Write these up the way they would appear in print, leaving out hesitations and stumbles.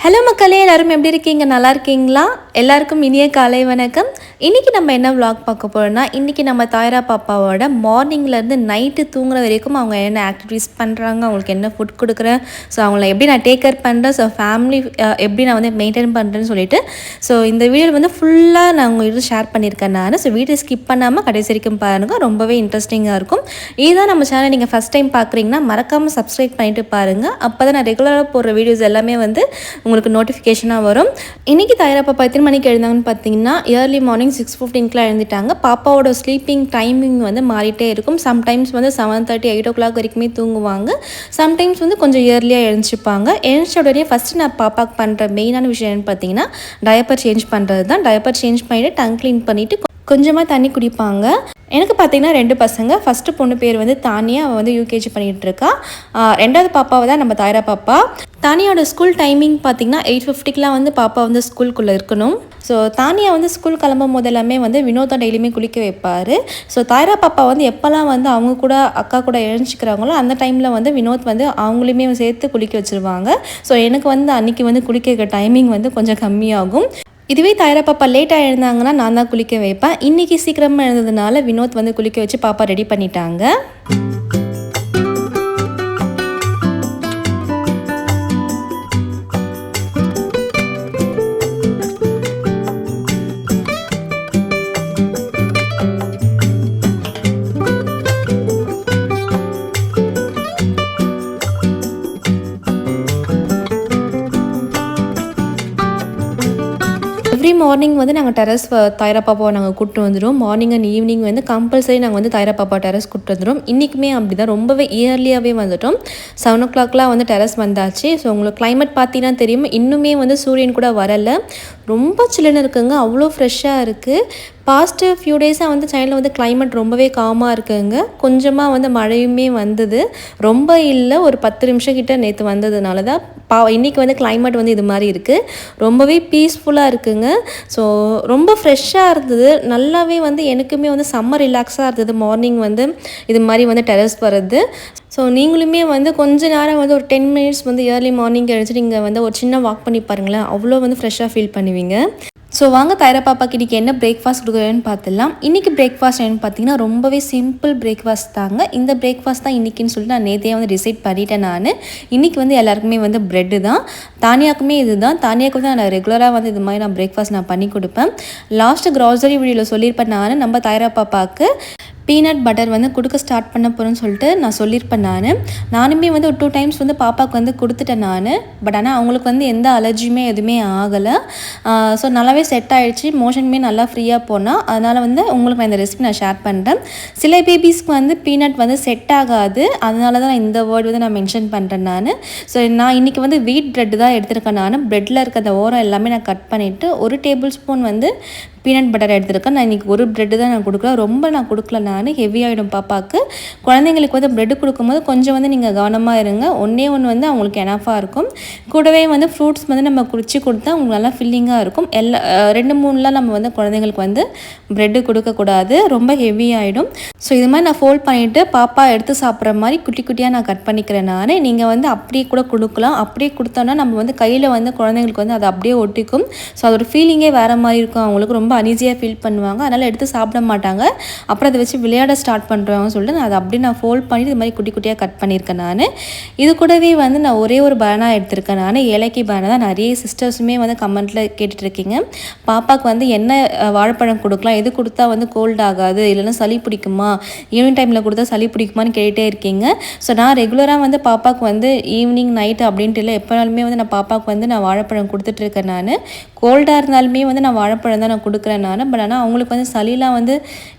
Hello மக்களே, எல்லாரும் எப்படி இருக்கீங்க? நல்லா இருக்கீங்களா? எல்லாருக்கும் இனிய காலை வணக்கம். இன்றைக்கி நம்ம என்ன விளாக் பார்க்க போகிறோம்னா, இன்றைக்கி நம்ம தாயரா பாப்பாவோட மார்னிங்லேருந்து நைட்டு தூங்குற வரைக்கும் அவங்க என்ன ஆக்டிவிட்டீஸ் பண்ணுறாங்க, அவங்களுக்கு என்ன ஃபுட் கொடுக்குறேன், ஸோ அவங்கள எப்படி நான் டேக் கேர் பண்ணுறேன், ஸோ ஃபேமிலி எப்படி நான் வந்து மெயின்டைன் பண்ணுறேன்னு சொல்லிட்டு ஸோ இந்த வீடியோ வந்து ஃபுல்லாக நான் உங்கள்கிட்ட ஷேர் பண்ணியிருக்கேன் நான். ஸோ வீடியோ ஸ்கிப் பண்ணாமல் கடைசி வரைக்கும் பாருங்கள், ரொம்பவே இன்ட்ரெஸ்டிங்காக இருக்கும். இதுதான் நம்ம சேனல் நீங்கள் ஃபஸ்ட் டைம் பார்க்குறீங்கன்னா மறக்காமல் சப்ஸ்கிரைப் பண்ணிவிட்டு பாருங்கள். அப்போ தான் நான் ரெகுலராக போடுற வீடியோஸ் எல்லாமே வந்து உங்களுக்கு நோட்டிஃபிகேஷனாக வரும். இன்றைக்கி தாயரா பாப்பா எத்தனை மணிக்கு எழுந்தாங்கன்னு பார்த்தீங்கன்னா, ஏர்லி மார்னிங் 6:15 எழுந்துட்டாங்க. பாப்பாவோட ஸ்லீப்பிங் டைமிங் வந்து மாறிட்டே இருக்கும். சம்டைம்ஸ் வந்து 7:30 8 o'clock வரைக்குமே தூங்குவாங்க. சம்டைம்ஸ் வந்து கொஞ்சம் இயர்லியாக எழுந்திருப்பாங்க. எழுந்திரிச்ச உடனே ஃபஸ்ட்டு நான் பாப்பாவுக்கு பண்ணுற மெயினான விஷயம் என்னென்னு பார்த்தீங்கன்னா, டயப்பர் சேஞ்ச் பண்ணுறது தான். டயப்பர் சேஞ்ச் பண்ணிவிட்டு டங் க்ளீன் பண்ணிவிட்டு கொஞ்சமாக தண்ணி குடிப்பாங்க. எனக்கு பார்த்திங்கன்னா 2 பசங்க. ஃபஸ்ட்டு பொண்ணு பேர் வந்து தானியா, அவள் வந்து யூகேஜி பண்ணிகிட்ருக்கா. ரெண்டாவது பாப்பாவை தான் நம்ம தாயரா பாப்பா. தானியோட ஸ்கூல் டைமிங் பார்த்திங்கன்னா 8:50 வந்து பாப்பா வந்து ஸ்கூலுக்குள்ளே இருக்கணும். ஸோ தானியா வந்து ஸ்கூல் கிளம்பும் போது எல்லாமே வந்து வினோத் தான் டெய்லியுமே குளிக்க வைப்பார். ஸோ தாயரா பாப்பா வந்து எப்போல்லாம் வந்து அவங்க கூட அக்கா கூட எழுந்திக்கிறாங்களோ அந்த டைமில் வந்து வினோத் வந்து அவங்களையுமே சேர்த்து குளிக்க வச்சுருவாங்க. ஸோ எனக்கு வந்து அன்றைக்கி வந்து குளிக்க வைக்க டைமிங் வந்து கொஞ்சம் கம்மியாகும். இதுவே தாயரா பாப்பா லேட்டாக எழுந்தாங்கன்னா நான் தான் குளிக்க வைப்பேன். இன்றைக்கி சீக்கிரமாக எழுந்ததுனால வினோத் வந்து குளிக்க வச்சு பாப்பா ரெடி பண்ணிட்டாங்க. எவ்ரி மார்னிங் வந்து நாங்கள் டெரஸ் தாயரா பாப்பாவை நாங்கள் கூப்பிட்டு வந்துடுவோம். மார்னிங் அண்ட் ஈவினிங் வந்து கம்பல்சரி நாங்கள் வந்து தாயரா பாப்பா டெரஸ் கூப்பிட்டு வந்துடும். இன்றைக்குமே அப்படி தான், ரொம்பவே இயர்லியாகவே வந்துட்டோம். 7 o'clock வந்து டெரஸ் வந்தாச்சு. ஸோ உங்களுக்கு கிளைமேட் பார்த்தீங்கன்னா தெரியும், இன்னுமே வந்து சூரியன் கூட வரலை, ரொம்ப சில்லுன்னு இருக்குங்க, அவ்வளோ ஃப்ரெஷ்ஷாக இருக்குது. பாஸ்ட்டு ஃபியூ டேஸாக வந்து சைனில் வந்து கிளைமேட் ரொம்பவே காமாக இருக்குங்க. கொஞ்சமாக வந்து மழையுமே வந்தது, ரொம்ப இல்லை, ஒரு 10 நிமிஷம் கிட்ட நேற்று வந்ததுனால தான் இன்றைக்கி வந்து கிளைமேட் வந்து இது மாதிரி இருக்குது, ரொம்பவே பீஸ்ஃபுல்லாக இருக்குங்க. ஸோ ரொம்ப ஃப்ரெஷ்ஷாக இருந்தது, நல்லாவே வந்து எனக்குமே வந்து செம்ம ரிலாக்ஸாக இருந்தது மார்னிங் வந்து இது மாதிரி வந்து டெரஸ் வர்றது. ஸோ நீங்களுமே வந்து கொஞ்ச நேரம் வந்து ஒரு 10 minutes வந்து ஏர்லி மார்னிங் எழுந்துட்டு நீங்கள் வந்து ஒரு சின்ன வாக் பண்ணி பாருங்களேன், அவ்வளோ வந்து ஃப்ரெஷ்ஷாக ஃபீல் பண்ணுவீங்க. ஸோ வாங்க தாயரா பாப்பாக்கு இன்றைக்கி என்ன பிரேக்ஃபாஸ்ட் கொடுக்குறேன்னு பார்த்துடலாம். இன்றைக்கி பிரேக்ஃபாஸ்ட் என்னென்னு பார்த்தீங்கன்னா ரொம்பவே சிம்பிள் பிரேக்ஃபாஸ்ட் தாங்க. இந்த பிரேக்ஃபாஸ்ட் தான் இன்றைக்கின்னு சொல்லிட்டு நான் நேற்றே வந்து டிசைட் பண்ணிட்டேன் நான். இன்றைக்கி வந்து எல்லாருக்குமே வந்து ப்ரெட்டு தான், தானியாக்குமே இது தான். தானியாவுக்கு தான் நான் ரெகுலராக வந்து இது மாதிரி நான் பிரேக்ஃபாஸ்ட் நான் பண்ணி கொடுப்பேன். லாஸ்ட்டு க்ராசரி வீடியோவில் சொல்லியிருப்பேன் நான், நம்ம தாயரா பாப்பாவுக்கு பீனட் பட்டர் வந்து கொடுக்க ஸ்டார்ட் பண்ண போகிறேன்னு சொல்லிட்டு நான் சொல்லியிருப்பேன் நானுமே வந்து ஒரு 2 times வந்து பாப்பாவுக்கு வந்து கொடுத்துட்டேன் நான். பட் ஆனால் அவங்களுக்கு வந்து எந்த அலர்ஜியுமே எதுவுமே ஆகலை. ஸோ நல்லாவே செட் ஆகிடுச்சு, மோஷனுமே நல்லா ஃப்ரீயாக போனால். அதனால் வந்து உங்களுக்கு நான் இந்த ரெசிபி நான் ஷேர் பண்ணுறேன். சில பேபிஸ்க்கு வந்து பீனட் வந்து செட் ஆகாது, அதனால தான் நான் இந்த வேர்டு வந்து நான் மென்ஷன் பண்ணுறேன் நான். ஸோ நான் இன்றைக்கி வந்து வீட் ப்ரெட்டு தான் எடுத்திருக்கேன் நான். ப்ரெட்டில் இருக்க அந்த ஓரம் எல்லாமே நான் கட் பண்ணிவிட்டு 1 tablespoon வந்து பீனட் பட்டர் எடுத்துருக்கேன். நான் இன்றைக்கி ஒரு ப்ரெட்டு தான் நான் கொடுக்குறேன், ரொம்ப நான் கொடுக்கல நான், ஹெவி ஆகிடும் பாப்பாவுக்கு. குழந்தைங்களுக்கு வந்து ப்ரெட்டு கொடுக்கும்போது கொஞ்சம் வந்து நீங்கள் கவனமாக இருங்க. ஒன்றே வந்து அவங்களுக்கு எனஃபாக இருக்கும். கூடவே வந்து ஃப்ரூட்ஸ் வந்து நம்ம குடிச்சு கொடுத்தா அவங்களுக்கு நல்லா ஃபில்லிங்காக இருக்கும். 2-3 நம்ம வந்து குழந்தைங்களுக்கு வந்து ப்ரெட்டு கொடுக்கக்கூடாது, ரொம்ப ஹெவி ஆகிடும். ஸோ இது மாதிரி நான் ஃபோல்ட் பண்ணிவிட்டு பாப்பா எடுத்து சாப்பிட்ற மாதிரி குட்டி குட்டியாக நான் கட் பண்ணிக்கிறேன் நான். நீங்கள் வந்து அப்படியே கூட கொடுக்கலாம். அப்படியே கொடுத்தோன்னா நம்ம வந்து கையில் வந்து குழந்தைங்களுக்கு வந்து அது அப்படியே ஒட்டிக்கும். ஸோ அதோட ஃபீலிங்கே வேறு மாதிரி இருக்கும், அவங்களுக்கு ரொம்ப அனீஸியாக ஃபீல் பண்ணுவாங்க, அதனால் எடுத்து சாப்பிட மாட்டாங்க. அப்புறம் அதை வச்சு விளையாட ஸ்டார்ட் பண்ணுறவங்க சொல்லிட்டு நான் அதை அப்படியே நான் ஃபோல்ட் பண்ணிவிட்டு இது மாதிரி குட்டி குட்டியாக கட் பண்ணியிருக்கேன் நான். இது கூடவே வந்து நான் ஒரே ஒரு பனானா எடுத்திருக்கேன் நான், ஏலக்கி பனானா தான். நிறைய சிஸ்டர்ஸுமே வந்து கமெண்ட்டில் கேட்டுட்ருக்கீங்க, பாப்பாவுக்கு வந்து என்ன வாழைப்பழம் கொடுக்கலாம், எது கொடுத்தா வந்து கோல்ட் ஆகாது, இல்லைன்னா சளி பிடிக்குமா, ஈவினிங் டைமில் கொடுத்தா சளி பிடிக்குமான்னு கேட்டே இருக்கீங்க. ஸோ நான் ரெகுலராக வந்து பாப்பாவுக்கு வந்து ஈவினிங் நைட்டு அப்படின்ட்டு இல்லை, எப்போனாலுமே வந்து நான் பாப்பாவுக்கு வந்து நான் வாழைப்பழம் கொடுத்துட்ருக்கேன் நான். கோல்டாக இருந்தாலுமே வந்து நான் வாழைப்பழம் தான் நான் கொடுக்குறேன் நான். பட் ஆனால் அவங்களுக்கு வந்து சளிலாம் வந்து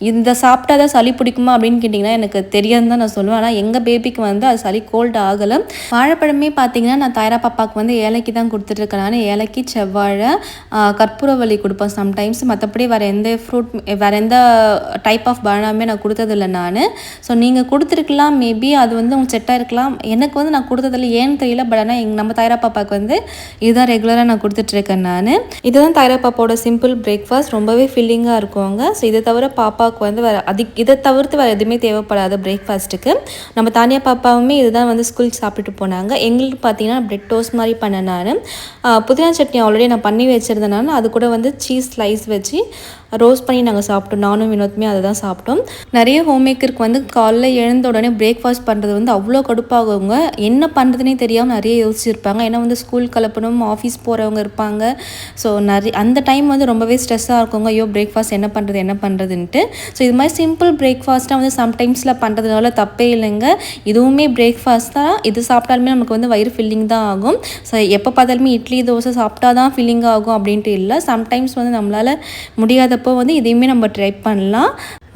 இந்த சாப்பிட்டா தான் சளி பிடிக்குமா அப்படின்னு கேட்டிங்கன்னா எனக்கு தெரியாதுன்னு தான் நான் சொல்லுவேன். ஆனால் எங்கள் பேபிக்கு வந்து அது சளி கோல்டு ஆகலை. வாழைப்பழமே பார்த்தீங்கன்னா நான் தாயரா பாப்பாவுக்கு வந்து ஏலக்கி தான் கொடுத்துட்ருக்கேன் நான். ஏலக்கி, செவ்வாழை, கற்பூரவள்ளி கொடுப்பேன் சம்டைம்ஸ். மற்றபடி வேறு எந்த ஃப்ரூட் வேறு எந்த டைப் ஆஃப் பனானாமே நான் கொடுத்ததில்லை நான். ஸோ நீங்கள் கொடுத்துருக்கலாம், மேபி அது வந்து உங்களுக்கு செட்டாக இருக்கலாம். எனக்கு வந்து நான் கொடுத்ததில்ல, ஏன்னு தெரியல. பட் ஆனால் நம்ம தாயரா பாப்பாவுக்கு வந்து இதுதான் ரெகுலராக நான் கொடுத்துட்ருக்கேன் நான். இதுதான் தைரா பாப்பாவோட சிம்பிள் பிரேக்ஃபாஸ்ட். ரொம்பவே ஃபில்லிங்காக இருக்குங்க. ஸோ இதை தவிர பாப்பாவுக்கு வந்து இதை தவிர்த்து வேறு எதுவுமே தேவைப்படாது பிரேக்ஃபாஸ்ட்டுக்கு. நம்ம தானியா பாப்பாவுமே இதுதான் வந்து ஸ்கூலுக்கு சாப்பிட்டுட்டு போனாங்க. எங்களுக்கு பார்த்தீங்கன்னா பிரெட் டோஸ்ட் மாதிரி பண்ணேன் நான். புதினா சட்னி ஆல்ரெடி நான் பண்ணி வச்சுருந்தேனால அது கூட வந்து சீஸ் ஸ்லைஸ் வச்சு ரோஸ்ட் பண்ணி நாங்கள் சாப்பிட்டோம். நானும் வினோத்துமே அதை தான் சாப்பிட்டோம். நிறைய ஹோம் மேக்கருக்கு வந்து காலைல எழுந்த உடனே பிரேக்ஃபாஸ்ட் பண்ணுறது வந்து அவ்வளோ கடுப்பாகுங்க. என்ன பண்ணுறதுனே தெரியாமல் நிறைய யோசிச்சுருப்பாங்க. ஏன்னா வந்து ஸ்கூல் கிளப்பணும், ஆஃபீஸ் போகிறவங்க இருப்பாங்க. ஸோ அந்த டைம் வந்து ரொம்பவே ஸ்ட்ரெஸ்ஸாக இருக்குங்க. ஐயோ பிரேக்ஃபாஸ்ட் என்ன பண்ணுறதுன்ட்டு. ஸோ இது மாதிரி சிம்பிள் பிரேக்ஃபாஸ்ட்டாக வந்து சம்டைம்ஸில் பண்ணுறதுனால தப்பே இல்லைங்க. இதுவுமே பிரேக்ஃபாஸ்ட் தான். இது சாப்பிட்டாலுமே நமக்கு வந்து வயிறு ஃபில்லிங் தான் ஆகும். ஸோ எப்போ பார்த்தாலுமே இட்லி தோசை சாப்பிட்டா தான் ஃபில்லிங் ஆகும் அப்படின்ட்டு இல்லை. சம்டைம்ஸ் வந்து நம்மளால் முடியாதப்போ வந்து இதையுமே நம்ம ட்ரை பண்ணலாம்.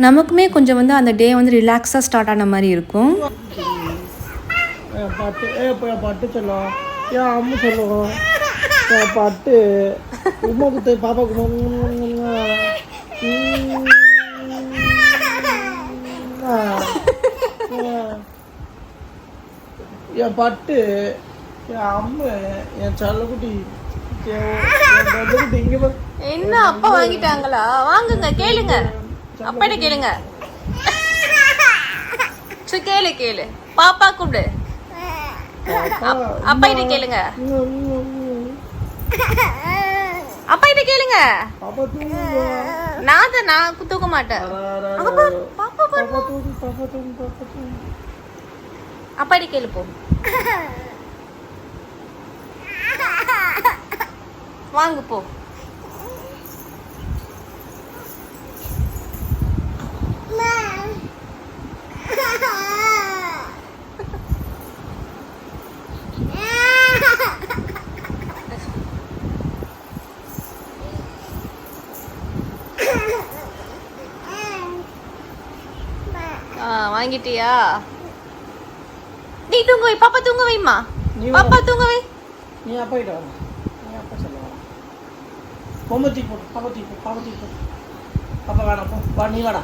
நமக்குமே கொஞ்சம் வந்து அந்த டே வந்து ரிலாக்ஸாக ஸ்டார்ட் ஆன மாதிரி இருக்கும். பட்டு சொல்லும் அம்மு சொல்லுவோம் பட்டு உமா குத்து பாப்பா என் பட்டு என் அம்மு என் செல்லக்குட்டி என்ன அப்பா வாங்கிட்டாங்களா? வாங்குங்க, கேளுங்க, அப்பாட்ட கேளுங்க. கேளு பாப்பா கூப்பிடு. அப்பா கிட்ட கேளுங்க, அப்பா கிட்ட கேளுங்க. நான் தூக்க மாட்டேன். அப்பா கிட்ட கேளு போ. வாங்க போ. வாங்கிட்டியா? நீ தூங்க வை, பாப்பா தூங்க வைமா, பாப்பா தூங்க வை. நீ அப்பா கிட்ட வா, நீ அப்பா சொல்ல வா. பொம்மத்தி போடு, பாப்பத்தி போடு. பாப்பா வேணாம் போ, வா நீ வாடா,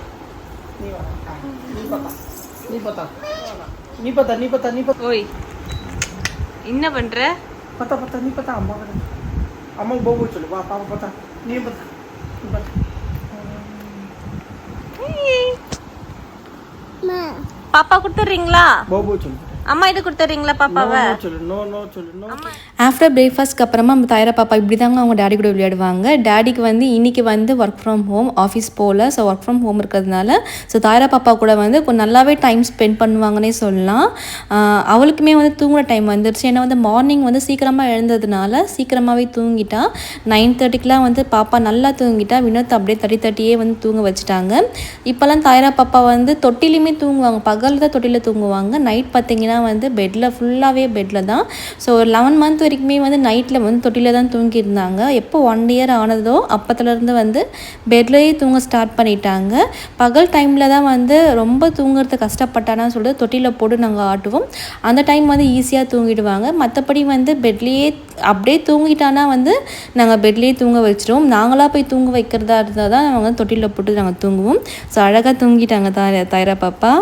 நீ வாடா, நீ பத்தா. ஓய் என்ன பண்ற? பத்தா நீ பத்தா. அம்மாவுக்கு போக சொல்லு. வா பாப்பா பத்தா, நீ பத்தா. பாப்பா கொடுத்துறீங்களா? போபோ சொல்லு. அம்மா இதை கொடுத்துறீங்களா பாப்பாவை? சொல்லு. ஆஃப்டர் பிரேக்ஃபாஸ்ட்க்கு அப்புறமா நம்ம தாயிரா பாப்பா இப்படி தாங்க அவங்க டேடி கூட விளையாடுவாங்க. டேடிக்கு வந்து இன்றைக்கி வந்து ஒர்க் ஃப்ரம் ஹோம், ஆஃபீஸ் போகல. ஸோ ஒர்க் ஃப்ரம் ஹோம் இருக்கிறதுனால ஸோ தாயிரா பாப்பா கூட வந்து கொஞ்சம் நல்லாவே டைம் ஸ்பெண்ட் பண்ணுவாங்கன்னே சொல்லலாம். அவளுக்குமே வந்து தூங்குற டைம் வந்துருச்சு. ஏன்னா வந்து மார்னிங் வந்து சீக்கிரமாக எழுந்ததுனால சீக்கிரமாகவே தூங்கிட்டா. 9:30க்குலாம் வந்து பாப்பா நல்லா தூங்கிட்டா. வினோத் அப்படியே தட்டியே வந்து தூங்க வச்சுட்டாங்க. இப்போல்லாம் தாயிரா பாப்பா வந்து தொட்டிலையுமே தூங்குவாங்க. பகல் தான் தொட்டியில் தூங்குவாங்க. நைட் பார்த்திங்கன்னா வந்து ஃபுல்லாகவே பெட்டில் தான். ஸோ ஒரு 11 மந்த் வரைக்குமே வந்து நைட்டில் வந்து தொட்டியில் தான் தூங்கியிருந்தாங்க. எப்போ 1 இயர் ஆனதோ அப்போத்துலேருந்து வந்து பெட்லேயே தூங்க ஸ்டார்ட் பண்ணிட்டாங்க. பகல் டைமில் தான் வந்து ரொம்ப தூங்குறது கஷ்டப்பட்டானா சொல்லிட்டு தொட்டியில் போட்டு நாங்கள் ஆட்டுவோம். அந்த டைம் வந்து ஈஸியாக தூங்கிடுவாங்க. மற்றபடி வந்து பெட்லேயே அப்படியே தூங்கிட்டானா வந்து நாங்கள் பெட்லேயே தூங்க வச்சிடுவோம். நாங்களாக போய் தூங்க வைக்கிறதா இருந்தால் தான் நாங்கள் தொட்டியில் போட்டு நாங்கள் தூங்குவோம். ஸோ அழகாக தூங்கிட்டாங்க தாயிரா பாப்பா.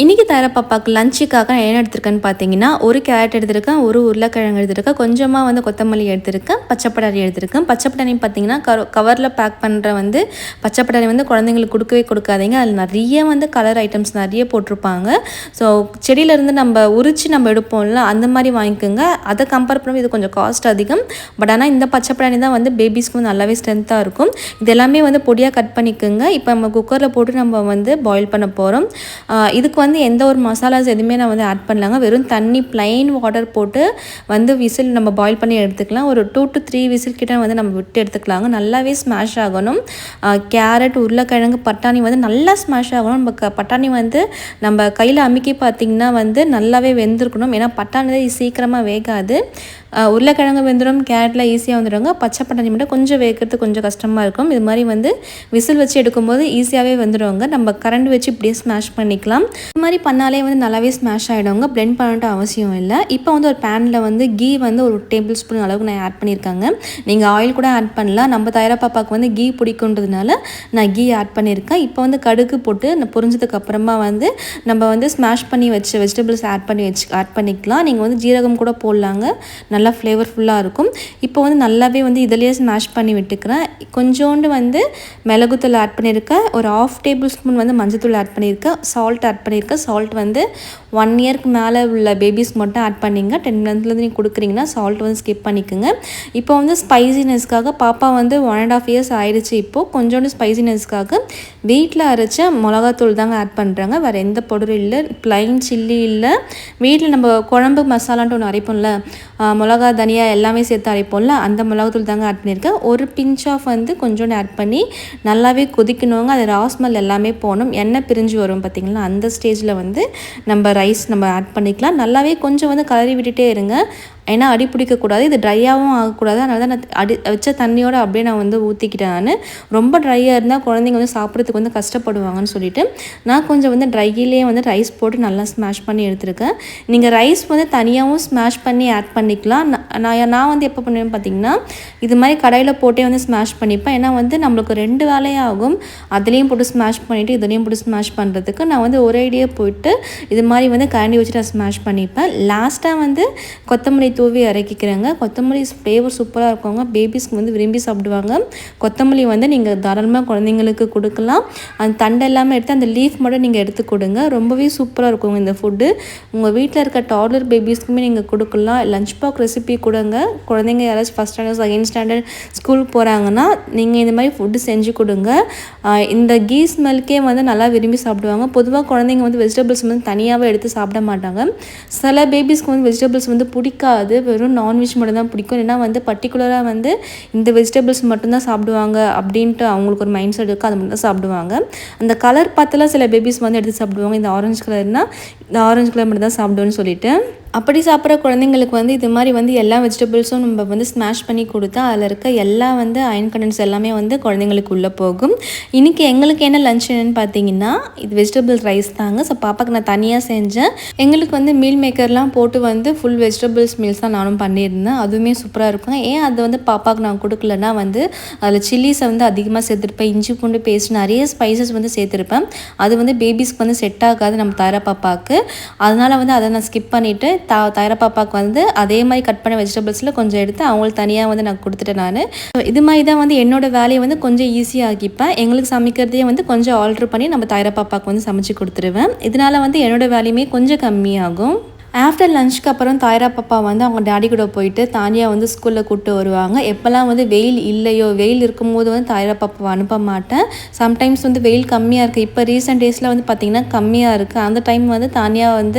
இன்றைக்கி தாயிரா பாப்பாவுக்கு லஞ்சுக்காக நான் என்ன எடுத்திருக்கேன்னு பார்த்தீங்கன்னா, ஒரு கேரட் எடுத்திருக்கேன், ஒரு உருளைக்கிழங்கு எடுத்திருக்கேன், கொஞ்சமாக வந்து கொத்தமல்லி எடுத்திருக்கேன், பச்சைப்பட்டாணி எடுத்திருக்கேன். பச்சைப்பட்டாணி பார்த்தீங்கன்னா கவரில் பேக் பண்ணுற வந்து பச்சைப்பட்டாணி வந்து குழந்தைங்களுக்கு கொடுக்கவே கொடுக்காதீங்க. அதில் நிறைய வந்து கலர் ஐட்டம்ஸ் நிறைய போட்டிருப்பாங்க. ஸோ செடியிலேருந்து நம்ம உரித்து நம்ம எடுப்போம்ல, அந்த மாதிரி வாங்கிக்கோங்க. அதை கம்பேர் பண்ணும்போது இது கொஞ்சம் காஸ்ட் அதிகம். பட் ஆனால் இந்த பச்சைப்பட்டாணி தான் வந்து பேபிஸ்க்கு நல்லாவே ஸ்ட்ரென்த்தாக இருக்கும். இது எல்லாமே வந்து பொடியாக கட் பண்ணிக்கோங்க. இப்போ நம்ம குக்கரில் போட்டு நம்ம வந்து பாயில் பண்ண போகிறோம். இதுக்கு வந்து எந்த ஒரு மசாலாஸ் எதுவுமே நான் வந்து ஆட் பண்ணலாங்க. வெறும் தண்ணி ப்ளைன் வாட்டர் போட்டு வந்து விசில் நம்ம பாயில் பண்ணி எடுத்துக்கலாம். ஒரு 2 to 3 விசில் கிட்ட வந்து நம்ம விட்டு எடுத்துக்கலாங்க. நல்லாவே ஸ்மாஷ் ஆகணும். கேரட், உருளைக்கிழங்கு, பட்டாணி வந்து நல்லா ஸ்மாஷ் ஆகணும். நம்ம பட்டாணி வந்து நம்ம கையில் அமுக்கி பார்த்திங்கன்னா வந்து நல்லாவே வெந்திருக்கணும். ஏன்னா பட்டாணி சீக்கிரமாக வேகாது. உருளைக்கிழங்கு வெந்துடும், கேரட்டில் ஈஸியாக வந்துடுங்க. பச்சை பட்டாணி மட்டும் கொஞ்சம் வேகிறது கொஞ்சம் கஷ்டமாக இருக்கும். இது மாதிரி வந்து விசில் வச்சு எடுக்கும்போது ஈஸியாகவே வந்துடுவாங்க. நம்ம கரண்ட் வச்சு இப்படியே ஸ்மாஷ் பண்ணிக்கலாம். இது மாதிரி பண்ணாலே வந்து நல்லாவே ஸ்மாஷ் ஆகிடுங்க. பிளெண்ட் பண்ணிட்டு அவசியம் இல்லை. இப்போ வந்து ஒரு பேனில் வந்து கீ வந்து ஒரு டேபிள் ஸ்பூன் அளவுக்கு நான் ஆட் பண்ணியிருக்காங்க. நீங்கள் ஆயில் கூட ஆட் பண்ணலாம். நம்ம தாயரா பாப்பாவுக்கு வந்து கீ பிடிக்குன்றதுனால நான் கீ ஆட் பண்ணியிருக்கேன். இப்போ வந்து கடுகு போட்டு பொரிஞ்சதுக்கு அப்புறமா வந்து நம்ம வந்து ஸ்மாஷ் பண்ணி வச்ச வெஜிடபிள்ஸ் ஆட் பண்ணிக்கலாம். நீங்கள் வந்து ஜீரகம் கூட போடலாங்க, நல்லா ஃப்ளேவர்ஃபுல்லாக இருக்கும். இப்போ வந்து நல்லாவே வந்து இதிலேயே ஸ்மாஷ் பண்ணி விட்டுக்கிறேன். கொஞ்சோண்டு வந்து மிளகுத்தூள் ஆட் பண்ணியிருக்கேன். ஒரு 1/2 டேபிள் ஸ்பூன் வந்து மஞ்சத்தூள் ஆட் பண்ணியிருக்கேன். சால்ட் ஆட் பண்ணியிருக்கேன். சால்ட் வந்து 1 இயர்க்கு மேலே உள்ள பேபிஸ்க்கு மட்டும் ஆட் பண்ணிங்க. 10 மந்த்லேருந்து நீங்கள் கொடுக்குறீங்கன்னா சால்ட் வந்து ஸ்கிப் பண்ணிக்கோங்க. இப்போ வந்து ஸ்பைசினஸ்க்காக பாப்பா வந்து 1.5 இயர்ஸ் ஆயிடுச்சு. இப்போது கொஞ்சோண்டு ஸ்பைசினஸ்க்காக வீட்டில் அரைச்ச மிளகாத்தூள் தாங்க ஆட் பண்ணுறாங்க. வேறு எந்த பவுடரும் இல்லை, ப்ளைன் சில்லி இல்லை. வீட்டில் நம்ம குழம்பு மசாலான்ட்டு ஒன்று அரைப்போம்ல, மிளகா தனியா எல்லாமே சேர்த்து அரைப்போம்ல, அந்த மிளகாத்தூள் தாங்க ஆட் பண்ணியிருக்கேன். ஒரு பிஞ்ச் ஆஃப் வந்து கொஞ்சோண்டு ஆட் பண்ணி நல்லாவே கொதிக்கணுங்க. அது ராஸ்மல் எல்லாமே போகணும். எண்ணெய் பிரிஞ்சு வரும் பார்த்திங்களா, அந்த ஸ்டேஜில் வந்து நம்ம ரைஸ் நம்ம ஆட் பண்ணிக்கலாம். நல்லாவே கொஞ்சம் வந்து கலரி விட்டுட்டே இருங்க. ஏன்னா அடி பிடிக்கக்கூடாது, இது ட்ரையாகவும் ஆகக்கூடாது. அதனால தான் நான் வச்ச தண்ணியோடு அப்படியே நான் வந்து ஊற்றிக்கிட்டேன். நான் ரொம்ப ட்ரையாக இருந்தால் குழந்தைங்க வந்து சாப்பிட்றதுக்கு வந்து கஷ்டப்படுவாங்கன்னு சொல்லிட்டு நான் கொஞ்சம் வந்து ட்ரையிலே வந்து ரைஸ் போட்டு நல்லா ஸ்மாஷ் பண்ணி எடுத்துருக்கேன். நீங்கள் ரைஸ் வந்து தனியாகவும் ஸ்மாஷ் பண்ணி ஆட் பண்ணிக்கலாம். நான் வந்து எப்போ பண்ணுவேன்னு பார்த்தீங்கன்னா, இது மாதிரி கடையில் போட்டே வந்து ஸ்மாஷ் பண்ணிப்பேன். ஏன்னா வந்து நம்மளுக்கு 2 வேலையாகும். அதுலேயும் போட்டு ஸ்மாஷ் பண்ணிவிட்டு இதுலேயும் போட்டு ஸ்மாஷ் பண்ணுறதுக்கு. நான் வந்து ஒரே ஐடியா போயிட்டு இது மாதிரி வந்து கரண்டி வச்சு நான் ஸ்மாஷ் பண்ணிப்பேன். லாஸ்ட்டாக வந்து கொத்தமல்லி தூவி இறக்கிக்கிறேங்க. கொத்தமல்லி ஃப்ளேவர் சூப்பராக இருக்குங்க. பேபிஸ்க்கு வந்து விரும்பி சாப்பிடுவாங்க. கொத்தமல்லி வந்து நீங்கள் தாராளமாக குழந்தைங்களுக்கு கொடுக்கலாம். அந்த தண்டை எல்லாமே எடுத்து அந்த லீஃப் மட்டும் நீங்கள் எடுத்து கொடுங்க. ரொம்பவே சூப்பராக இருக்குங்க இந்த ஃபுட்டு. உங்கள் வீட்டில் இருக்க டாட்லர் பேபிஸ்க்குமே நீங்கள் கொடுக்கலாம். லஞ்ச் பாக்ஸ் ரெசிபி கொடுங்க. குழந்தைங்க யாராச்சும் 1st standard 2nd standard school போகிறாங்கன்னா நீங்கள் இந்த மாதிரி ஃபுட்டு செஞ்சு கொடுங்க. இந்த கீ ஸ்மெல்க்கே வந்து நல்லா விரும்பி சாப்பிடுவாங்க. பொதுவாக குழந்தைங்க வந்து வெஜிடபிள்ஸ் வந்து தனியாகவே எடுத்து சாப்பிட மாட்டாங்க. சில பேபிஸ்க்கு வந்து வெஜிடபிள்ஸ் வந்து பிடிக்காது, வெறும் நான்வெஜ் மட்டும் தான் பிடிக்கும். ஏன்னா வந்து பர்டிகுலராக வந்து இந்த வெஜிடபிள்ஸ் மட்டும்தான் சாப்பிடுவாங்க அப்படின்ட்டு அவங்களுக்கு ஒரு மைண்ட் செட் இருக்குது. அது மட்டும் தான் சாப்பிடுவாங்க. அந்த கலர் பார்த்துலாம் சில பேபிஸ் வந்து எடுத்து சாப்பிடுவாங்க. இந்த ஆரஞ்சு கலர்னால் இந்த ஆரஞ்சு கலர் மட்டும் தான் சாப்பிடுவேன்னு சொல்லிட்டு அப்படி சாப்பிட்ற குழந்தைங்களுக்கு வந்து இது மாதிரி வந்து எல்லா வெஜிடபிள்ஸும் நம்ம வந்து ஸ்மாஷ் பண்ணி கொடுத்தா அதில் இருக்க எல்லா வந்து அயன் கண்டென்ட்ஸ் எல்லாமே வந்து குழந்தைங்களுக்கு உள்ளே போகும். இன்றைக்கி எங்களுக்கு என்ன லஞ்ச் என்னன்னு பார்த்தீங்கன்னா, இது வெஜிடபிள் ரைஸ் தாங்க. ஸோ பாப்பாவுக்கு நான் தனியாக செஞ்சேன். எங்களுக்கு வந்து மீல் மேக்கர்லாம் போட்டு வந்து ஃபுல் வெஜிடபிள்ஸ் மீல்ஸ் தான் நானும் பண்ணியிருந்தேன். அதுவுமே சூப்பராக இருக்கும். ஏன் அது வந்து பாப்பாவுக்கு நான் கொடுக்கலன்னா வந்து அதில் சில்லிஸை வந்து அதிகமாக சேர்த்துருப்பேன். இஞ்சி பூண்டு பேஸ்ட் நிறைய ஸ்பைசஸ் வந்து சேர்த்துருப்பேன். அது வந்து பேபிஸ்க்கு வந்து செட் ஆகாது நம்ம தாயரா பாப்பாவுக்கு. அதனால் வந்து அதை நான் ஸ்கிப் பண்ணிவிட்டு தாயரா பாப்பாவுக்கு வந்து அதே மாதிரி கட் பண்ண வெஜிடபிள்ஸில் கொஞ்சம் எடுத்து அவங்களுக்கு தனியாக வந்து நான் கொடுத்துட்டேன். நான் இது மாதிரி தான் வந்து என்னோடய வேலையை வந்து கொஞ்சம் ஈஸியாகிப்பேன். எங்களுக்கு சமைக்கிறதையே வந்து கொஞ்சம் ஆல்ட்ரு பண்ணி நம்ம தாயரா பாப்பாவுக்கு வந்து சமைச்சு கொடுத்துருவேன். இதனால் வந்து என்னோடய வேலையுமே கொஞ்சம் கம்மியாகும். ஆஃப்டர் லஞ்சுக்கு அப்புறம் தாயரா பாப்பா வந்து அவங்க டாடி கூட போயிட்டு தானியாக வந்து ஸ்கூலில் கூப்பிட்டு வருவாங்க. எப்போல்லாம் வந்து வெயில் இல்லையோ, வெயில் இருக்கும்போது வந்து தாயரா பாப்பாவை அனுப்ப மாட்டேன். சம்டைம்ஸ் வந்து வெயில் கம்மியாக இருக்குது. இப்போ ரீசெண்ட் டேஸில் வந்து பார்த்திங்கன்னா கம்மியாக இருக்குது. அந்த டைம் வந்து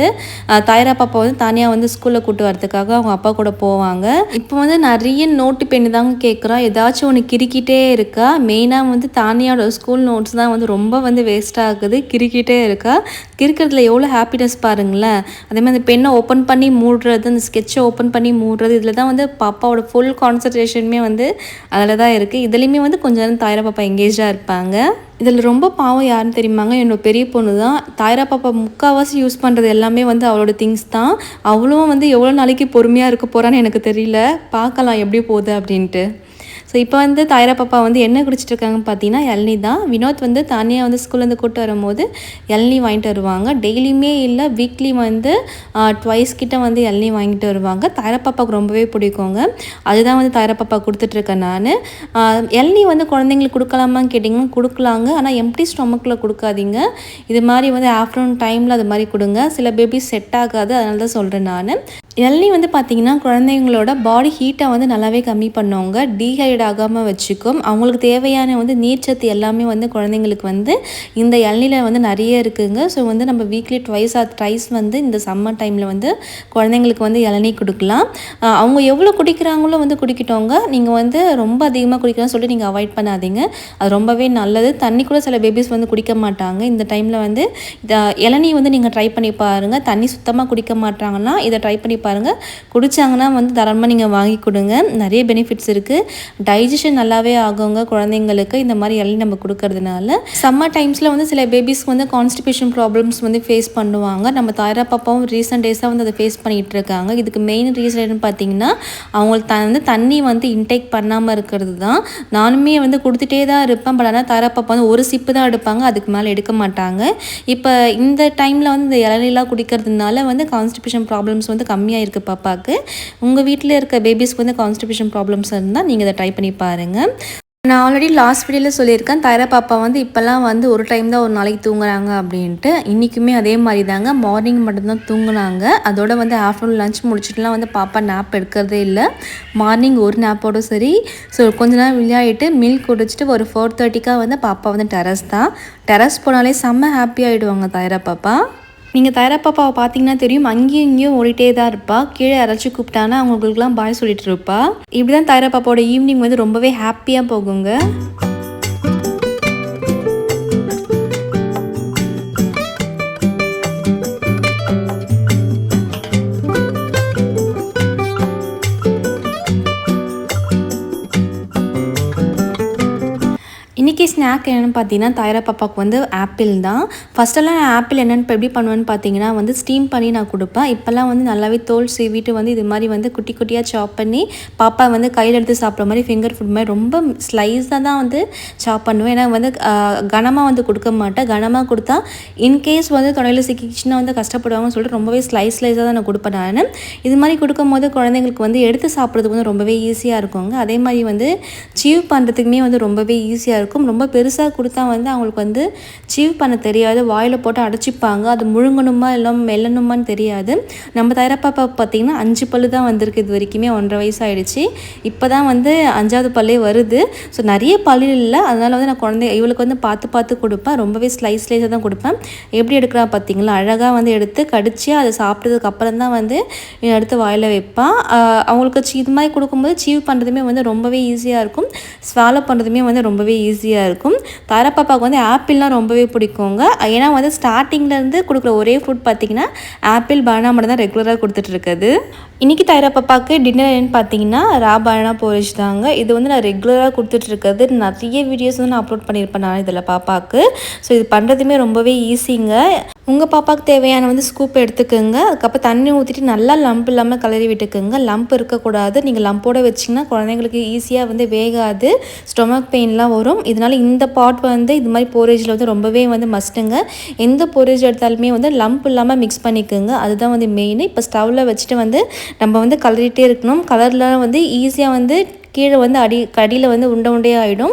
தாயரா பாப்பா வந்து தானியாக வந்து ஸ்கூலில் கூப்பிட்டு வரதுக்காக அவங்க அப்பா கூட போவாங்க. இப்போ வந்து நிறைய நோட்டு பெண்ணு தாங்க கேட்குறா. ஏதாச்சும் ஒன்று கிறுக்கிட்டே இருக்கா. மெயினாக வந்து தானியாவோட ஸ்கூல் நோட்ஸ் தான் வந்து ரொம்ப வந்து வேஸ்ட் ஆகுது. கிறுக்கிட்டே இருக்கா. கிறுக்கிறதுல எவ்வளோ ஹாப்பினஸ் பாருங்களேன். அதே மாதிரி அந்த பெண்ணை ஓப்பன் பண்ணி மூடுறது, அந்த ஸ்கெட்சை ஓப்பன் பண்ணி மூடுறது, இதில் தான் வந்து பாப்பாவோட ஃபுல் கான்சன்ட்ரேஷனுமே வந்து அதில் தான் இருக்குது. இதுலேயுமே வந்து கொஞ்சம் நேரம் தாயரா பாப்பா எங்கேஜாக இருப்பாங்க. இதில் ரொம்ப பாவம் யாருன்னு தெரியுமாங்க, என்னோட பெரிய பொண்ணு தான். தாயரா பாப்பா முக்கால்வாசி யூஸ் பண்ணுறது எல்லாமே வந்து அவளோட திங்ஸ் தான். அவளும் வந்து எவ்வளோ நாளைக்கு பொறுமையாக இருக்க போகிறான்னு எனக்கு தெரியல. பார்க்கலாம் எப்படி போகுது அப்படின்ட்டு. ஸோ இப்போ வந்து தாயரா பாப்பா வந்து என்ன குடிச்சிட்டு இருக்காங்கன்னு பார்த்தீங்கன்னா இளநீ தான். வினோத் வந்து தனியாக வந்து ஸ்கூல்லேருந்து கூப்பிட்டு வரும்போது இளநீ வாங்கிட்டு வருவாங்க. டெய்லியுமே இல்லை, வீக்லி வந்து 2 கிட்ட வந்து இளநீ வாங்கிட்டு வருவாங்க. தாயரா பாப்பாவுக்கு ரொம்பவே பிடிக்குங்க. அதுதான் வந்து தாயரா பாப்பா கொடுத்துட்ருக்கேன் நான். இளநீ வந்து குழந்தைங்களுக்கு கொடுக்கலாமான்னு கேட்டிங்கன்னா கொடுக்கலாங்க. ஆனால் எம்டி ஸ்டொமக்கில் கொடுக்காதீங்க. இது மாதிரி வந்து ஆஃப்டர்நூன் டைமில் அது மாதிரி கொடுங்க. சில பேபிஸ் செட் ஆகாது, அதனால தான் சொல்கிறேன் நான். இளநீ வந்து பார்த்திங்கன்னா குழந்தைங்களோட பாடி ஹீட்டை வந்து நல்லாவே கம்மி பண்ணுவாங்க. டீஹைட் ஆகாமல் வச்சுக்கும். அவங்களுக்கு தேவையான வந்து நீர்ச்சத்து எல்லாமே வந்து குழந்தைங்களுக்கு வந்து இந்த இளநியில் வந்து நிறைய இருக்குதுங்க. ஸோ வந்து நம்ம வீக்லி 2 or 3 வந்து இந்த சம்மர் டைமில் வந்து குழந்தைங்களுக்கு வந்து இளநீ கொடுக்கலாம். அவங்க எவ்வளோ குடிக்கிறாங்களோ வந்து குடிக்கிட்டோங்க. நீங்கள் வந்து ரொம்ப அதிகமாக குடிக்கலாம்னு சொல்லிட்டு நீங்கள் அவாய்ட் பண்ணாதீங்க. அது ரொம்பவே நல்லது. தண்ணி கூட சில பேபிஸ் வந்து குடிக்க மாட்டாங்க. இந்த டைமில் வந்து இளநீ வந்து நீங்கள் ட்ரை பண்ணி பாருங்கள். தண்ணி சுத்தமாக குடிக்க மாட்டாங்கன்னா இதை ட்ரை பண்ணி பாருங்கள். குடித்தாங்கன்னா வந்து தாராளமாக நீங்கள் வாங்கி கொடுங்க. நிறைய பெனிஃபிட்ஸ் இருக்குது. டைஜஷன் நல்லாவே ஆகுங்க குழந்தைங்களுக்கு இந்த மாதிரி இளநீ நம்ம கொடுக்கறதுனால. சம்மர் டைம்ஸில் வந்து சில பேபிஸ்க்கு வந்து கான்ஸ்டிபேஷன் ப்ராப்ளம்ஸ் வந்து ஃபேஸ் பண்ணுவாங்க. நம்ம தாயரா பாப்பாவும் ரீசெண்ட் டேஸாக வந்து அதை ஃபேஸ் பண்ணிகிட்டு இருக்காங்க. இதுக்கு மெயின் ரீசன் என்னன்னு பார்த்தீங்கன்னா அவங்களுக்கு வந்து தண்ணி வந்து இன்டேக் பண்ணாமல் இருக்கிறது தான். நானுமே வந்து கொடுத்துட்டே தான் இருப்பேன். பட் ஆனால் தாயரா பாப்பா வந்து ஒரு சிப்பு தான் எடுப்பாங்க, அதுக்கு மேலே எடுக்க மாட்டாங்க. இப்போ இந்த டைமில் வந்து இந்த இளநீலாம் குடிக்கிறதுனால வந்து கான்ஸ்டிபேஷன் ப்ராப்ளம்ஸ் வந்து கம்மியாக இருக்குது பாப்பாவுக்கு. உங்கள் வீட்டில் இருக்க பேபிஸ்க்கு வந்து கான்ஸ்டிபேஷன் ப்ராப்ளம்ஸ் இருந்தால் நீங்கள் இதை ட்ரை பண்ணி பாருங்கள். நான் ஆல்ரெடி லாஸ்ட் வீடியோவில் சொல்லியிருக்கேன், தாயரா பாப்பா வந்து இப்போல்லாம் வந்து ஒரு டைம் தான் ஒரு நாளைக்கு தூங்குறாங்க அப்படின்ட்டு. இன்றைக்குமே அதே மாதிரி தாங்க, மார்னிங் மட்டும்தான் தூங்குனாங்க. அதோட வந்து ஆஃப்டர்நூன் லஞ்ச் முடிச்சுட்டுலாம் வந்து பாப்பா நேப் எடுக்கிறதே இல்லை. மார்னிங் ஒரு நேப்போட சரி. ஸோ கொஞ்ச நேரம் விளையாடிட்டு மில்க் குடிச்சிட்டு ஒரு 4:30க்காக வந்து பாப்பா வந்து டெரஸ் போனாலே செம்ம ஹாப்பி ஆகிடுவாங்க தாயரா பாப்பா. நீங்கள் தாயரா பாப்பாவை பார்த்தீங்கன்னா தெரியும், அங்கேயும் இங்கேயும் ஓடிட்டே தான் இருப்பாள். கீழே யாராச்சும் கூப்பிட்டானா அவங்களுக்குலாம் பாய் சொல்லிட்டு இருப்பா. இப்படி தான் தாயரா பாப்பாவோட ஈவினிங் வந்து ரொம்பவே ஹாப்பியாக போகுங்க. இன்றைக்கி ஸ்நாக் என்னென்னு பார்த்தீங்கன்னா தாயரா பாப்பாவுக்கு வந்து ஆப்பிள் தான். ஃபஸ்ட்டெல்லாம் நான் ஆப்பிள் என்னென்னு இப்போ எப்படி பண்ணுவேன்னு பார்த்தீங்கன்னா வந்து ஸ்டீம் பண்ணி நான் கொடுப்பேன். இப்போல்லாம் வந்து நல்லாவே தோல் சீவிட்டு வந்து இது மாதிரி வந்து குட்டி குட்டியாக சாப் பண்ணி பாப்பா வந்து கையில் எடுத்து சாப்பிட்ற மாதிரி ஃபிங்கர் ஃபுட் மாதிரி ரொம்ப ஸ்லைஸாக தான் வந்து சாப் பண்ணுவேன். ஏன்னா வந்து கனமாக வந்து கொடுக்க மாட்டேன். கனமாக கொடுத்தா இன்கேஸ் வந்து தொடையில் சிக்கிச்சுன்னா வந்து கஷ்டப்படுவாங்கன்னு சொல்லிட்டு ரொம்பவே ஸ்லைஸாக தான் நான் கொடுப்பேன். நான் இது மாதிரி கொடுக்கும்போது குழந்தைங்களுக்கு வந்து எடுத்து சாப்பிட்றதுக்கு வந்து ரொம்பவே ஈஸியாக இருக்குங்க. அதே மாதிரி வந்து சீவ் பண்ணுறதுக்குமே வந்து ரொம்பவே ஈஸியாக இருக்கும். ரொம்ப பெருசாக கொடுத்தா வந்து அவங்களுக்கு வந்து சீவ் பண்ண தெரியாது, வாயில் போட்டு அடைச்சிப்பாங்க. அது முழுங்கணுமா இல்லை மெல்லணுமான்னு தெரியாது. நம்ம தாயரா பாப்பா பார்த்திங்கன்னா 5 பல்லு தான் வந்திருக்கு. இது வரைக்குமே 1.5 வயசு ஆகிடுச்சு. இப்போ தான் வந்து 5வது பல்லே வருது. ஸோ நிறைய பல்லு இல்லை, அதனால் வந்து நான் இவளுக்கு வந்து பார்த்து கொடுப்பேன். ரொம்பவே ஸ்லைஸாக தான் கொடுப்பேன். எப்படி எடுக்கிறா பார்த்தீங்களா, அழகாக வந்து எடுத்து கடிச்சு அதை சாப்பிட்டதுக்கு அப்புறம் தான் வந்து எடுத்து வாயில் வைப்பான். அவங்களுக்கு இது மாதிரி கொடுக்கும்போது சீவ் பண்ணுறதுமே வந்து ரொம்பவே ஈஸியாக இருக்கும். ஸ்வாலோ பண்ணுறதுமே வந்து ரொம்பவே ஈஸியாக இருக்கும். தாயரா பாப்பாவுக்கு வந்து ஆப்பிள்லாம் ரொம்பவே பிடிக்குங்க. ஏன்னா வந்து ஸ்டார்டிங்லேருந்து கொடுக்குற ஒரே ஃபுட் பார்த்திங்கன்னா ஆப்பிள் பனானா மட்டும் தான் ரெகுலராக கொடுத்துட்ருக்குது. இன்றைக்கி தாயரா பாப்பாவுக்கு டின்னர் என்னன்னு பார்த்தீங்கன்னா பனானா போரிஜ் தாங்க. இது வந்து நான் ரெகுலராக கொடுத்துட்ருக்கிறது. நிறைய வீடியோஸ் வந்து நான் அப்லோட் பண்ணியிருப்பேன் நான் இதில் பாப்பாவுக்கு. ஸோ இது பண்ணுறதுமே ரொம்பவே ஈஸிங்க. உங்கள் பாப்பாவுக்கு தேவையான வந்து ஸ்கூப் எடுத்துக்கோங்க. அதுக்கப்புறம் தண்ணி ஊற்றிட்டு நல்லா லம்ப் இல்லாமல் கலரி விட்டுக்குங்க. லம்ப் இருக்கக்கூடாது. நீங்கள் லம்போடு வச்சிங்கன்னா குழந்தைங்களுக்கு ஈஸியாக வந்து வேகாது, ஸ்டொமக் பெயின்லாம் வரும். இதனால் இந்த பாட் வந்து இது மாதிரி போரேஜில் வந்து ரொம்பவே வந்து மஸ்ட்டுங்க. எந்த போரேஜ் எடுத்தாலுமே வந்து லம்ப் இல்லாமல் மிக்ஸ் பண்ணிக்கோங்க. அதுதான் வந்து மெயின். இப்போ ஸ்டவ்வில் வச்சுட்டு வந்து நம்ம வந்து கலரிட்டே இருக்கணும். கலரில் வந்து ஈஸியாக வந்து கீழே வந்து கடியில் வந்து உண்டையாக ஆகிடும்.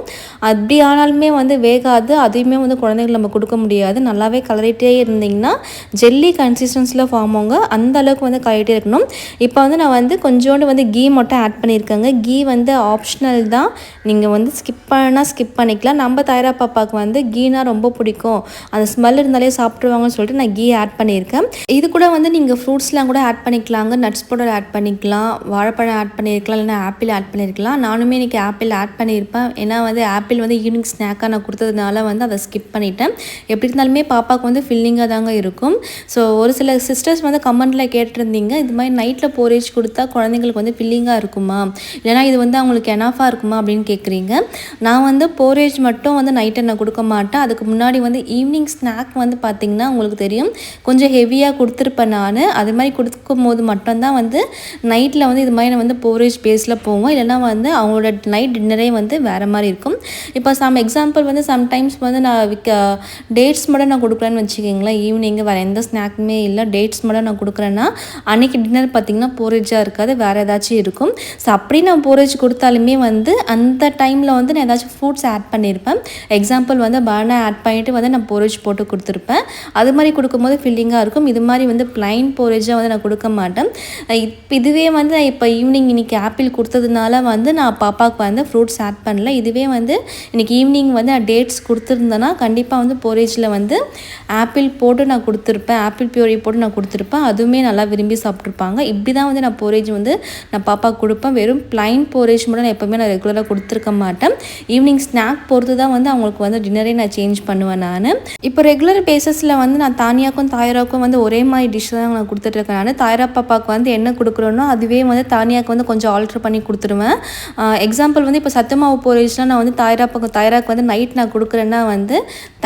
அப்படி ஆனாலுமே வந்து வேகாது. அதையுமே வந்து குழந்தைங்களுக்கு நம்ம கொடுக்க முடியாது. நல்லாவே கலரிட்டே இருந்திங்கன்னா ஜெல்லி கன்சிஸ்டன்சியில் ஃபார்ம் ஆகுங்க. அந்த அளவுக்கு வந்து கலரிட்டே இருக்கணும். இப்போ வந்து நான் வந்து கொஞ்சோண்டு வந்து கீ மட்டும் ஆட் பண்ணியிருக்கேங்க. கீ வந்து ஆப்ஷனல் தான், நீங்கள் வந்து ஸ்கிப் பண்ணிக்கலாம். நம்ம தாயரா பாப்பாவுக்கு வந்து கீனா ரொம்ப பிடிக்கும், அந்த ஸ்மெல் இருந்தாலே சாப்பிட்ருவாங்கன்னு சொல்லிட்டு நான் கீ ஆட் பண்ணியிருக்கேன். இது கூட வந்து நீங்கள் ஃப்ரூட்ஸ்லாம் கூட ஆட் பண்ணிக்கலாங்க. நட்ஸ் பவுடர் ஆட் பண்ணிக்கலாம், வாழைப்பழம் ஆட் பண்ணியிருக்கலாம், இல்லைனா ஆப்பிள் ஆட் பண்ணியிருக்கலாம். நானுமே இன்றைக்கி ஆப்பிள் ஆட் பண்ணியிருப்பேன். ஏன்னா வந்து ஆப்பிள் வந்து ஈவினிங் ஸ்நாக்காக நான் கொடுத்ததுனால வந்து அதை ஸ்கிப் பண்ணிட்டேன். எப்படி இருந்தாலுமே பாப்பாவுக்கு வந்து ஃபில்லிங்காக தாங்க இருக்கும். ஸோ ஒரு சில சிஸ்டர்ஸ் வந்து கமெண்ட்டில் கேட்டிருந்தீங்க, இது மாதிரி நைட்டில் போரேஜ் கொடுத்தா குழந்தைங்களுக்கு வந்து ஃபில்லிங்காக இருக்குமா, இல்லைனா இது வந்து அவங்களுக்கு எனாஃபாக இருக்குமா அப்படின்னு கேட்குறீங்க. நான் வந்து போரேஜ் மட்டும் வந்து நைட்டை நான் கொடுக்க மாட்டேன். அதுக்கு முன்னாடி வந்து ஈவினிங் ஸ்நாக் வந்து பார்த்திங்கன்னா உங்களுக்கு தெரியும் கொஞ்சம் ஹெவியாக கொடுத்துருப்பேன் நான். அது மாதிரி கொடுக்கும் போது மட்டும்தான் வந்து நைட்டில் வந்து இது மாதிரி நான் வந்து போரேஜ் பேஸில் போவோம். இல்லைனா வந்து அவங்களோட நைட் டின்னரே வந்து வேறு மாதிரி இருக்கும். இப்போ எக்ஸாம்பிள் வந்து சம்டைம்ஸ் வந்து நான் டேட்ஸ் மட்டும் நான் கொடுக்குறேன்னு வச்சுக்கிங்களேன். ஈவினிங்கு வேறு எந்த ஸ்நாக்குமே இல்லை, டேட்ஸ் மட்டும் நான் கொடுக்குறேன்னா அன்றைக்கி டின்னர் பார்த்திங்கன்னா போரேஜாக இருக்காது, வேறு ஏதாச்சும் இருக்கும். ஸோ அப்படி நான் போரேஜ் கொடுத்தாலுமே வந்து அந்த டைமில் வந்து நான் ஏதாச்சும் ஃப்ரூட்ஸ் ஆட் பண்ணியிருப்பேன். எக்ஸாம்பிள் வந்து பனானா ஆட் பண்ணிவிட்டு வந்து நான் போரேஜ் போட்டு கொடுத்துருப்பேன். அது மாதிரி கொடுக்கும்போது ஃபில்லிங்காக இருக்கும். இது மாதிரி வந்து ப்ளைன் போரேஜாக வந்து நான் கொடுக்க மாட்டேன். இதுவே வந்து இப்போ ஈவினிங் இன்றைக்கி ஆப்பிள் கொடுத்ததுனால வந்து வந்து நான் பாப்பாவுக்கு வந்து ஃப்ரூட்ஸ் ஆட் பண்ணல. இதுவே வந்து இன்றைக்கி ஈவினிங் வந்து நான் டேட்ஸ் கொடுத்துருந்தேன்னா கண்டிப்பாக வந்து போரேஜில் வந்து ஆப்பிள் போட்டு நான் கொடுத்துருப்பேன், ஆப்பிள் பியூரி போட்டு நான் கொடுத்துருப்பேன். அதுவுமே நல்லா விரும்பி சாப்பிட்ருப்பாங்க. இப்படி தான் வந்து நான் போரேஜ் வந்து நான் பாப்பாவுக்கு கொடுப்பேன். வெறும் ப்ளைன் போரேஜ் மட்டும் நான் எப்போவுமே நான் ரெகுலராக கொடுத்துருக்க மாட்டேன். ஈவினிங் ஸ்நாக் பொறுத்து தான் வந்து அவங்களுக்கு வந்து டின்னரே நான் சேஞ்ச் பண்ணுவேன் நான். இப்போ ரெகுலர் பேஸஸில் வந்து நான் தானியாக்கும் தாயராக்கும் வந்து ஒரே மாதிரி டிஷ் தான் நான் கொடுத்துட்ருக்கேன் நான். தாயரா பாப்பாவுக்கு வந்து என்ன கொடுக்குறோன்னோ அதுவே வந்து தானியாவுக்கு வந்து கொஞ்சம் ஆல்ட்ரு பண்ணி கொடுத்துருவேன். எக்ஸாம்பிள் வந்து இப்போ சத்து மாவு போரேஜ்லாம் நான் வந்து தாயராக்கு வந்து நைட் நான் கொடுக்குறேன்னா வந்து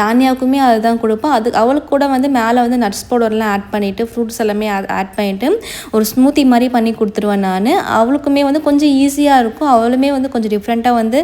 தானியாவுக்குமே அதுதான் கொடுப்பேன். அவளுக்கு கூட வந்து மேலே வந்து நட்ஸ் பவுடர்லாம் ஆட் பண்ணிவிட்டு ஃப்ரூட்ஸ் எல்லாமே ஆட் பண்ணிவிட்டு ஒரு ஸ்மூத்தி மாதிரி பண்ணி கொடுத்துருவேன் நான். அவளுக்குமே வந்து கொஞ்சம் ஈஸியாக இருக்கும். அவளுமே வந்து கொஞ்சம் டிஃப்ரெண்ட்டாக வந்து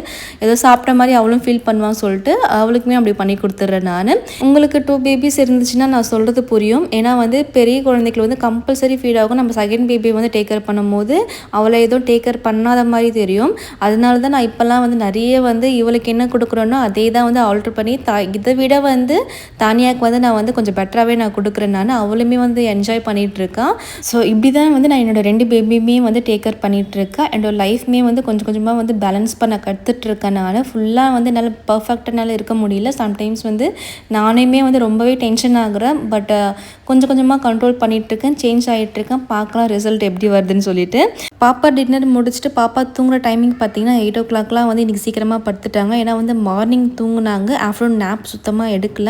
ஏதோ சாப்பிட்ட மாதிரி அவளும் ஃபீல் பண்ணுவான்னு சொல்லிட்டு அவளுக்குமே அப்படி பண்ணி கொடுத்துட்றேன் நான். உங்களுக்கு 2 பேபிஸ் இருந்துச்சுன்னா நான் சொல்கிறது புரியும். ஏன்னா வந்து பெரிய குழந்தைக்கு வந்து கம்பல்சரி ஃபீட் ஆகும். நம்ம செகண்ட் பேபி வந்து டேக் கேர் பண்ணும்போது அவளை எதுவும் டேக் கேர் பண்ணாத மாதிரி தெரியும். அதனால தான் நான் இப்போல்லாம் வந்து நிறைய வந்து இவளுக்கு என்ன கொடுக்குறோன்னோ அதே தான் வந்து ஆல்ட்ரு பண்ணி இதை விட வந்து தானியாவுக்கு வந்து நான் வந்து கொஞ்சம் பெட்டராகவே நான் கொடுக்குறேன் நான். அவளுமே வந்து என்ஜாய் பண்ணிகிட்ருக்கான். ஸோ இப்படி தான் வந்து நான் என்னோடய 2 பேபியுமே வந்து டேக் கேர் பண்ணிகிட்ருக்கேன். என்னோட லைஃப்மே வந்து கொஞ்சம் கொஞ்சமாக வந்து பேலன்ஸ் பண்ண கற்றுட்ருக்கேன் நான். ஃபுல்லாக வந்து என்னால் பர்ஃபெக்டாக இருக்க முடியல. சம்டைம்ஸ் வந்து நானுமே வந்து ரொம்பவே டென்ஷன் ஆகுறேன். பட் கொஞ்சம் கொஞ்சமாக கண்ட்ரோல் பண்ணிகிட்ருக்கேன், சேஞ்ச் ஆகிட்டுருக்கேன். பார்க்கலாம் ரிசல்ட் எப்படி வருதுன்னு சொல்லிட்டு. பாப்பா டின்னர் முடிச்சுட்டு பாப்பா தூங்குற டைமிங் பார்த்தீங்கன்னா 8 o'clockலாம் வந்து இன்றைக்கி சீக்கிரமாக படுத்துட்டாங்க. ஏன்னா வந்து மார்னிங் தூங்குனாங்க, ஆஃப்டர்நூன் நேப் சுத்தமாக எடுக்கல.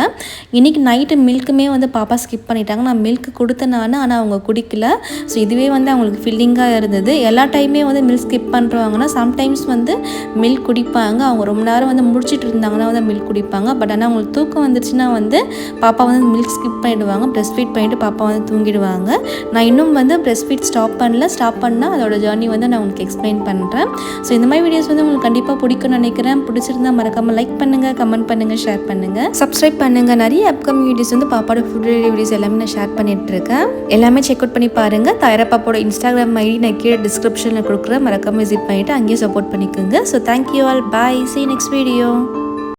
இன்றைக்கி நைட்டு மில்க்குமே வந்து பாப்பா ஸ்கிப் பண்ணிட்டாங்க. நான் மில்க் கொடுத்தேன் நான், ஆனால் அவங்க குடிக்கல. ஸோ இதுவே வந்து அவங்களுக்கு ஃபில்லிங்காக இருந்தது. எல்லா டைமே வந்து மில்க் ஸ்கிப் பண்ணுறவங்கன்னா சம்டைம்ஸ் வந்து மில்க் குடிப்பாங்க. அவங்க ரொம்ப நேரம் வந்து முடிச்சிட்டு இருந்தாங்கன்னா வந்து மில்க் குடிப்பாங்க. பட் ஆனால் அவங்களுக்கு தூக்கம் வந்துருச்சுன்னா வந்து பாப்பா வந்து மில்க் ஸ்கிப் பண்ணிவிடுவாங்க. ப்ரெஸ்ட் ஃபீட் பண்ணிவிட்டு பாப்பா வந்து தூங்கிடுவாங்க. நான் இன்னும் வந்து ப்ரெஸ்ட் ஃபீட் ஸ்டாப் பண்ணல. ஸ்டாப் பண்ணால் அதோட ஜர்னி வந்து நான் உங்களுக்கு எக்ஸ்பிளைன் பண்ணுறேன். ஸோ இந்த மாதிரி வீடியோஸ் வந்து உங்களுக்கு கண்டிப்பாக பிடிக்கும்னு நினைக்கிறேன். பிடிச்சிருந்தா மறக்காமல் லைக் பண்ணுங்கள், கமெண்ட் பண்ணுங்கள், ஷேர் பண்ணுங்கள், சப்ஸ்கிரைப் பண்ணுங்கள். நிறைய அப்கமிங் வீடியோஸ் வந்து பாப்பாவோட ஃபுட் வீடியோஸ் எல்லாமே நான் ஷேர் பண்ணிகிட்ருக்கேன். எல்லாமே செக் அவுட் பண்ணி பாருங்கள். தாயரா பாப்பாவோட Instagram ஐடி நான் கீழே டிஸ்கிரிப்ஷனில் கொடுக்குறேன். மறக்காமல் விசிட் பண்ணிவிட்டு அங்கேயே சப்போர்ட் பண்ணிக்கோங்க. So thank you all. Bye. See you next video.